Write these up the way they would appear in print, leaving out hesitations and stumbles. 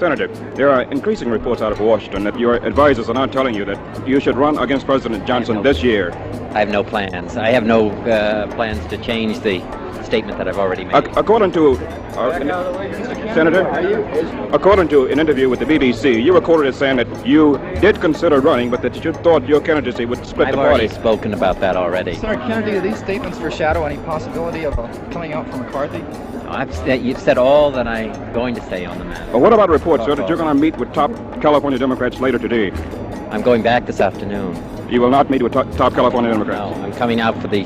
Senator, there are increasing reports out of Washington that your advisors are now telling you that you should run against President Johnson this year. I have no plans. I have no plans to change the statement that I've already made. According to, Senator, according to an interview with the BBC, you were quoted as saying that you did consider running, but that you thought your candidacy would split the party. I've already spoken about that already. Senator Kennedy, do these statements foreshadow any possibility of coming out from McCarthy? You've said all that I'm going to say on the matter. Well, what about reports, sir, that you're going to meet with top California Democrats later today? I'm going back this afternoon. You will not meet with top California Democrats? No, I'm coming out for the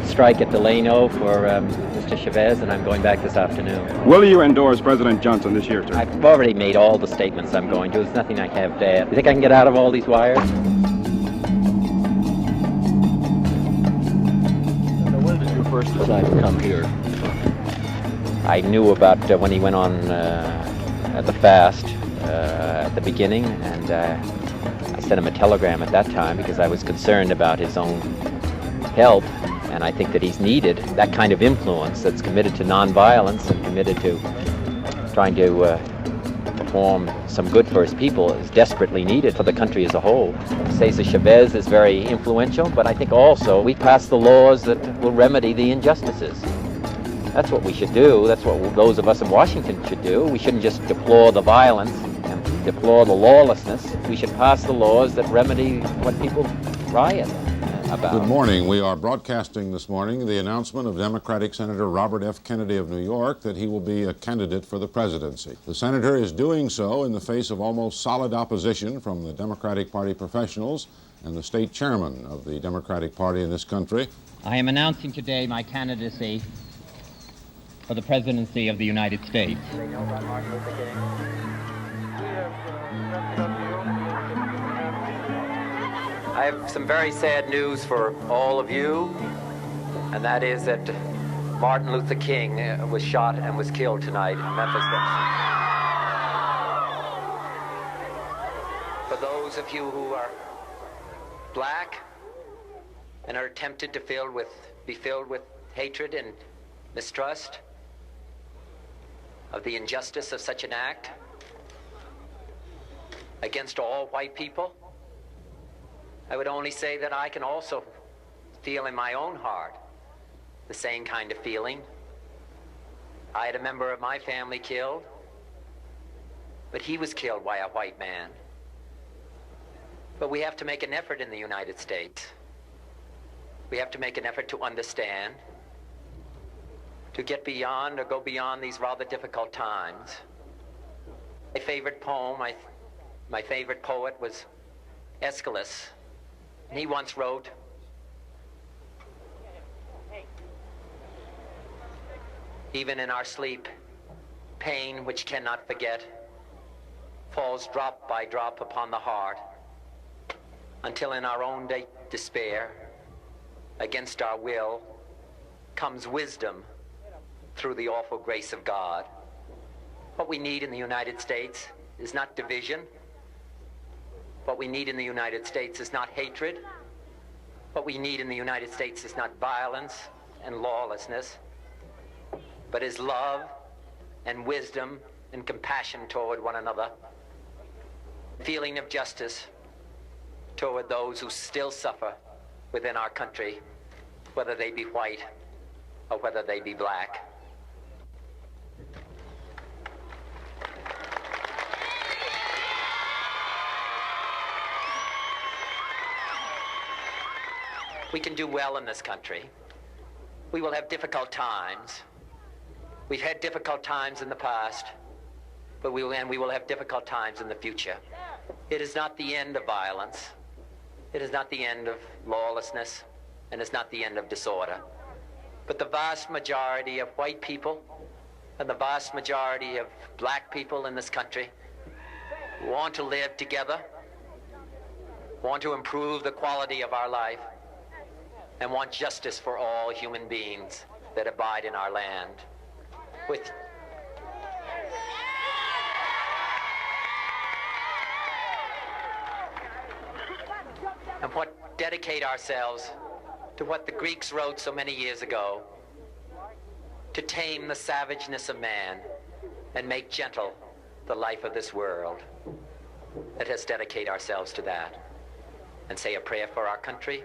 strike at Delano for Mr. Chavez, and I'm going back this afternoon. Will you endorse President Johnson this year, sir? I've already made all the statements I'm going to. There's nothing I have to add. You think I can get out of all these wires? When did you first decide to come here? I knew about when he went on the fast at the beginning, and I sent him a telegram at that time because I was concerned about his own health, and I think that he's needed that kind of influence that's committed to nonviolence and committed to trying to perform some good for his people is desperately needed for the country as a whole. Cesar Chavez is very influential, but I think also we pass the laws that will remedy the injustices. That's what we should do. That's what those of us in Washington should do. We shouldn't just deplore the violence and deplore the lawlessness. We should pass the laws that remedy what people riot about. Good morning. We are broadcasting this morning the announcement of Democratic Senator Robert F. Kennedy of New York that he will be a candidate for the presidency. The senator is doing so in the face of almost solid opposition from the Democratic Party professionals and the state chairman of the Democratic Party in this country. I am announcing today my candidacy for the presidency of the United States. I have some very sad news for all of you, and that is that Martin Luther King was shot and was killed tonight in Memphis. For those of you who are black and are tempted to be filled with hatred and mistrust of the injustice of such an act against all white people, I would only say that I can also feel in my own heart the same kind of feeling. I had a member of my family killed, but he was killed by a white man. But we have to make an effort in the United States. We have to make an effort to understand, to get beyond or go beyond these rather difficult times. My favorite poem, my favorite poet was Aeschylus. And he once wrote, "Even in our sleep, pain which cannot forget falls drop by drop upon the heart, until in our own despair, against our will, comes wisdom through the awful grace of God." What we need in the United States is not division. What we need in the United States is not hatred. What we need in the United States is not violence and lawlessness, but is love and wisdom and compassion toward one another, feeling of justice toward those who still suffer within our country, whether they be white or whether they be black. We can do well in this country. We will have difficult times. We've had difficult times in the past, but we will have difficult times in the future. It is not the end of violence. It is not the end of lawlessness, and it's not the end of disorder. But the vast majority of white people and the vast majority of black people in this country want to live together, want to improve the quality of our life, and want justice for all human beings that abide in our land. And dedicate ourselves to what the Greeks wrote so many years ago, to tame the savageness of man and make gentle the life of this world. Let us dedicate ourselves to that and say a prayer for our country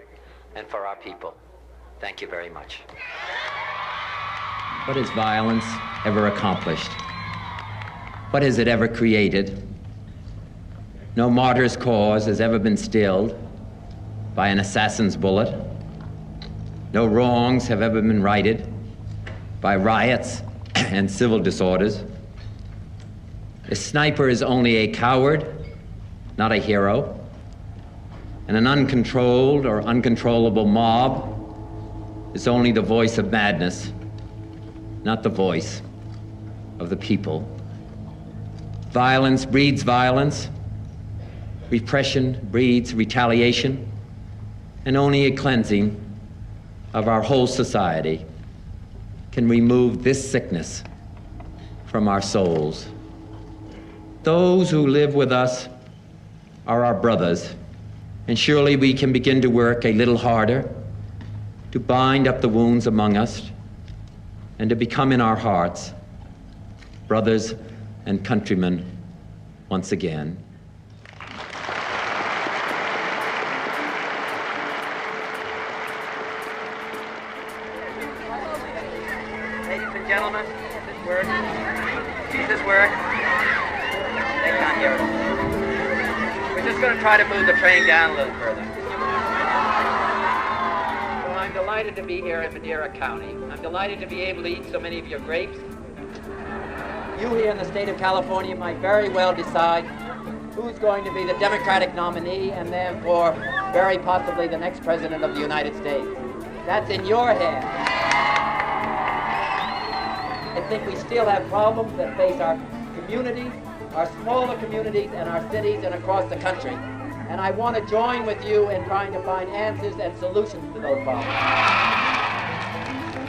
and for our people. Thank you very much. What has violence ever accomplished? What has it ever created? No martyr's cause has ever been stilled by an assassin's bullet. No wrongs have ever been righted by riots and civil disorders. A sniper is only a coward, not a hero. And an uncontrolled or uncontrollable mob is only the voice of madness, not the voice of the people. Violence breeds violence. Repression breeds retaliation. And only a cleansing of our whole society can remove this sickness from our souls. Those who live with us are our brothers, and surely we can begin to work a little harder to bind up the wounds among us and to become in our hearts brothers and countrymen once again. Ladies and gentlemen, this word. This word. They can't hear us. We're just going to try to move the train down a little further. So I'm delighted to be here in Madera County. I'm delighted to be able to eat so many of your grapes. You here in the state of California might very well decide who's going to be the Democratic nominee and therefore very possibly the next president of the United States. That's in your hands. I think we still have problems that face our communities, our smaller communities, and our cities and across the country. And I want to join with you in trying to find answers and solutions to those problems.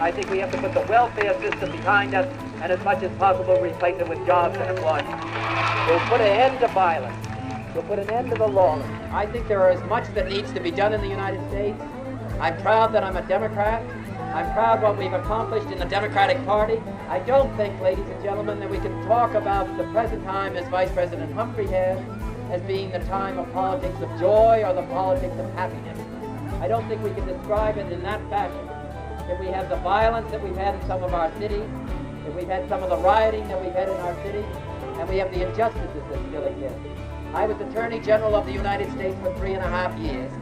I think we have to put the welfare system behind us and as much as possible replace it with jobs and employment. We'll put an end to violence. We'll put an end to the lawless. I think there is much that needs to be done in the United States. I'm proud that I'm a Democrat. I'm proud what we've accomplished in the Democratic Party. I don't think, ladies and gentlemen, that we can talk about the present time as Vice President Humphrey has as being the time of politics of joy or the politics of happiness. I don't think we can describe it in that fashion. If we have the violence that we've had in some of our cities, if we've had some of the rioting that we've had in our cities, and we have the injustices that still exist. I was Attorney General of the United States for 3.5 years.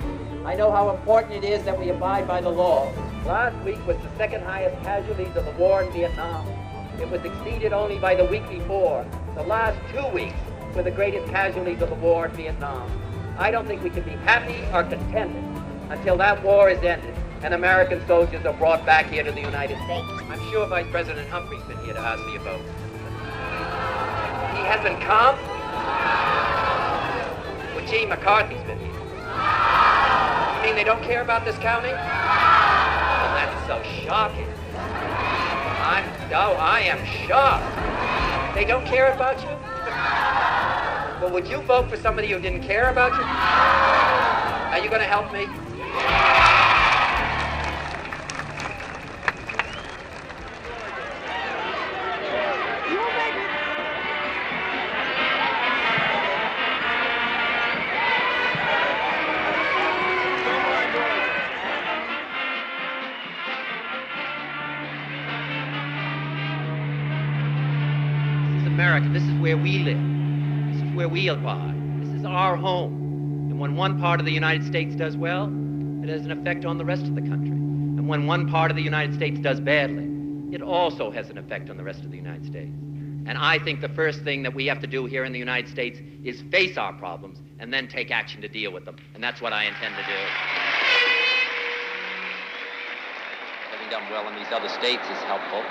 I know how important it is that we abide by the law. Last week was the second highest casualties of the war in Vietnam. It was exceeded only by the week before. The last 2 weeks were the greatest casualties of the war in Vietnam. I don't think we can be happy or contented until that war is ended and American soldiers are brought back here to the United States. I'm sure Vice President Humphrey's been here to ask me about. He hasn't come? Well, Gene McCarthy's been here. You mean they don't care about this county? Well, that's so shocking. I am shocked. They don't care about you? Well, would you vote for somebody who didn't care about you? Are you going to help me? America. This is where we live. This is where we abide. This is our home. And when one part of the United States does well, it has an effect on the rest of the country. And when one part of the United States does badly, it also has an effect on the rest of the United States. And I think the first thing that we have to do here in the United States is face our problems and then take action to deal with them. And that's what I intend to do. Having done well in these other states is helpful.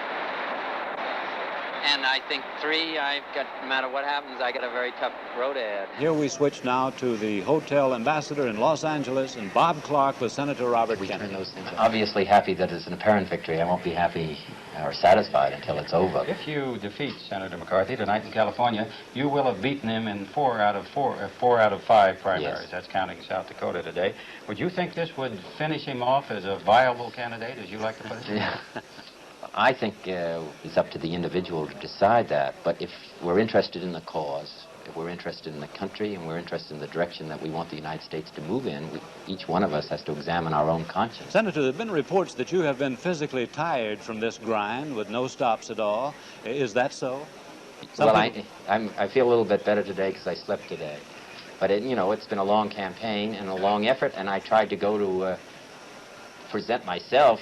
And I think no matter what happens, I got a very tough road ahead. Here we switch now to the hotel ambassador in Los Angeles and Bob Clark with Senator Robert Kennedy. Obviously happy that it's an apparent victory. I won't be happy or satisfied until it's over. If you defeat Senator McCarthy tonight in California, you will have beaten him in 4 out of 5 primaries. Yes. That's counting South Dakota today. Would you think this would finish him off as a viable candidate, as you like to put it? Yeah. I think it's up to the individual to decide that. But if we're interested in the cause, if we're interested in the country, and we're interested in the direction that we want the United States to move in, each one of us has to examine our own conscience. Senator, there have been reports that you have been physically tired from this grind with no stops at all. Is that so? Well, I feel a little bit better today because I slept today. But, it's been a long campaign and a long effort, and I tried to go to present myself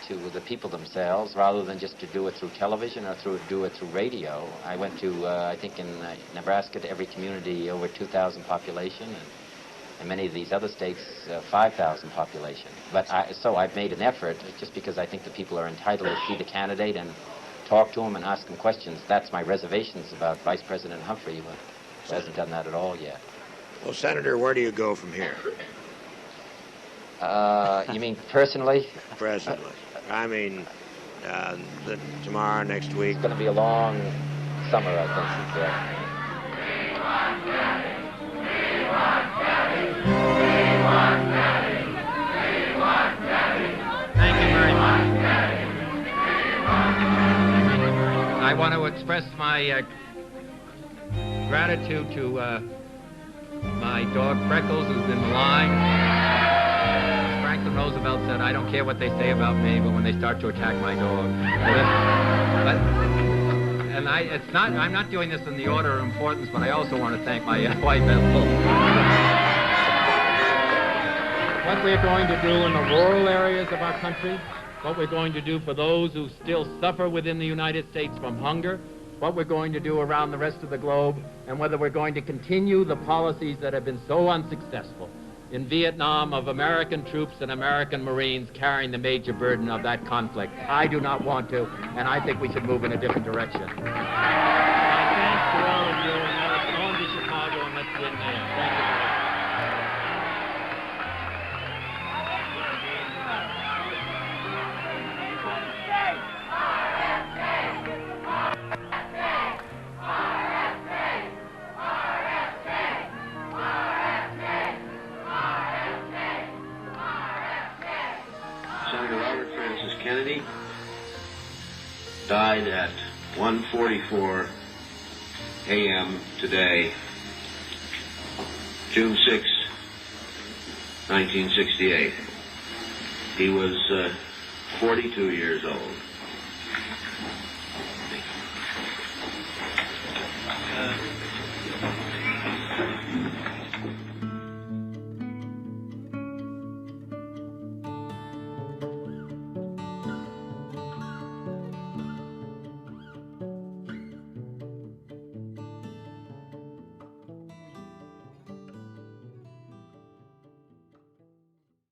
to the people themselves rather than just to do it through television or do it through radio. I went to, I think in Nebraska, to every community over 2,000 population, and many of these other states, 5,000 population. But so I've made an effort, just because I think the people are entitled to see the candidate and talk to him and ask him questions. That's my reservations about Vice President Humphrey, who hasn't done that at all yet. Well, Senator, where do you go from here? You mean personally? Presently. I mean, tomorrow, next week. It's going to be a long summer, I think. Thank you very much. I want to express my gratitude to my dog Freckles, who's been maligned. Franklin Roosevelt said, "I don't care what they say about me, but when they start to attack my dog." I'm not doing this in the order of importance, but I also want to thank my wife, Ethel. What we're going to do in the rural areas of our country, what we're going to do for those who still suffer within the United States from hunger, what we're going to do around the rest of the globe, and whether we're going to continue the policies that have been so unsuccessful in Vietnam of American troops and American Marines carrying the major burden of that conflict. I do not want to, and I think we should move in a different direction. My thanks to all of you, and now let's go on to Chicago and let's win there. Thank you very much. Kennedy died at 1:44 a.m. today, June 6, 1968. He was 42 years old.